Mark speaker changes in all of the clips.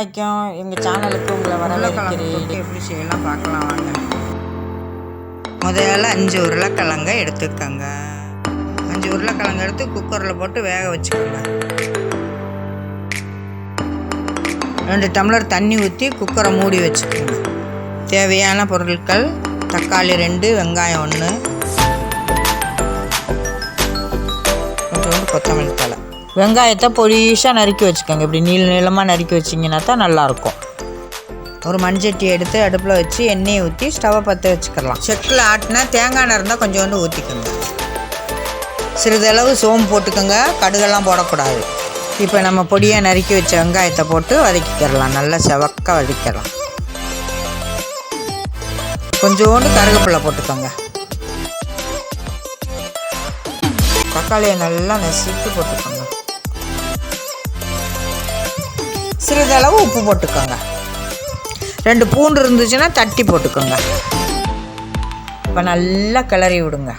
Speaker 1: வணக்கம், எங்கள் சேனலுக்கு உங்களை வரவேற்கிறேன்.
Speaker 2: எப்படி செய்யலாம் பார்க்கலாம் வாங்க. முதல்ல 5 உருளைக்கிழங்க எடுத்துக்கோங்க. 5 உருளைக்கிழங்கு எடுத்து குக்கரில் போட்டு வேக வச்சுக்கோங்க. 2 டம்ளர் தண்ணி ஊற்றி குக்கரை மூடி வச்சுக்கோங்க. தேவையான பொருட்கள்: தக்காளி 2, வெங்காயம் 1, கொஞ்சோண்டு கொத்தமல்லி தழை.
Speaker 1: வெங்காயத்தை பொடிசாக நறுக்கி வச்சுக்கோங்க. இப்படி நீளமாக நறுக்கி வச்சிங்கன்னா தான் நல்லாயிருக்கும்.
Speaker 2: ஒரு மண்சட்டி எடுத்து அடுப்பில் வச்சு எண்ணெயை ஊற்றி ஸ்டவ்வை பற்ற வச்சுக்கலாம். செக்கில் ஆட்டினா தேங்காய் எண்ணெய் இருந்தால் கொஞ்சோண்டு ஊற்றிக்கோங்க. சிறிதளவு சோம்பு போட்டுக்கோங்க, கடுகெல்லாம் போடக்கூடாது. இப்போ நம்ம பொடியாக நறுக்கி வச்ச வெங்காயத்தை போட்டு வதக்கிக்கிறலாம். நல்லா செவக்க வதக்கிடலாம். கொஞ்சோண்டு கருவேப்பிலை போட்டுக்கோங்க. தக்காளியை நல்லா நசுக்கி போட்டுக்கோங்க. சிறிதளவு உப்பு போட்டுக்கோங்க. 2 பூண்டு இருந்துச்சுன்னா தட்டி போட்டுக்கோங்க. இப்போ நல்லா கிளறி விடுங்க.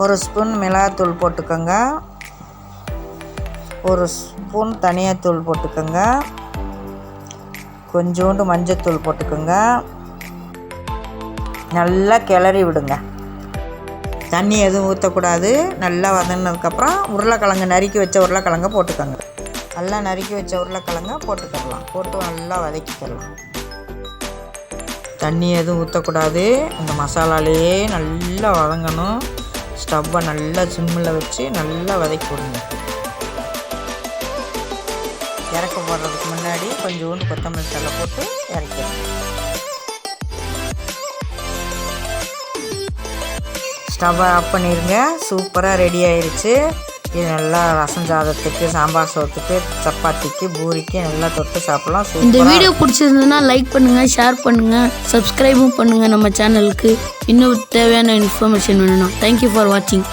Speaker 2: 1 ஸ்பூன் மிளகாத்தூள் போட்டுக்கோங்க. 1 ஸ்பூன் தனியாத்தூள் போட்டுக்கோங்க. கொஞ்சோண்டு மஞ்சத்தூள் போட்டுக்கோங்க. நல்லா கிளறி விடுங்க. தண்ணி எதுவும் ஊற்றக்கூடாது. நல்லா வதங்கினதுக்கப்புறம் உருளைக்கிழங்கு நறுக்கி வச்ச உருளைக்கிழங்க போட்டுக்கோங்க. நல்லா நறுக்கி வச்ச உருளைக்கிழங்க போட்டுக்கலாம். போட்டு நல்லா வதக்கிக்கலாம். தண்ணி எதுவும் ஊற்றக்கூடாது. இந்த மசாலாலேயே நல்லா வதங்கணும். ஸ்டவ்வை நல்லா சிம்மில் வச்சு நல்லா வதக்கி விடுங்க. இறக்க போடுறதுக்கு முன்னாடி கொஞ்சோண்டு கொத்தமல்லி தழை போட்டு இறக்கிடுங்க. ஸ்டவ்வை ஆஃப் பண்ணிடுங்க. சூப்பராக ரெடி ஆயிடுச்சு. இது நல்லா ரசம் சாதத்துக்கு, சாம்பார் சோத்துக்கு, சப்பாத்திக்கு, பூரிக்கு நல்லா தொட்டு சாப்பிடலாம்.
Speaker 3: இந்த வீடியோ பிடிச்சிருந்ததுன்னா லைக் பண்ணுங்கள், ஷேர் பண்ணுங்கள், சப்ஸ்கிரைபும் பண்ணுங்கள் நம்ம சேனலுக்கு. இன்னும் தேவையான இன்ஃபர்மேஷன் வேணும்னா. தேங்க்யூ ஃபார் வாட்சிங்.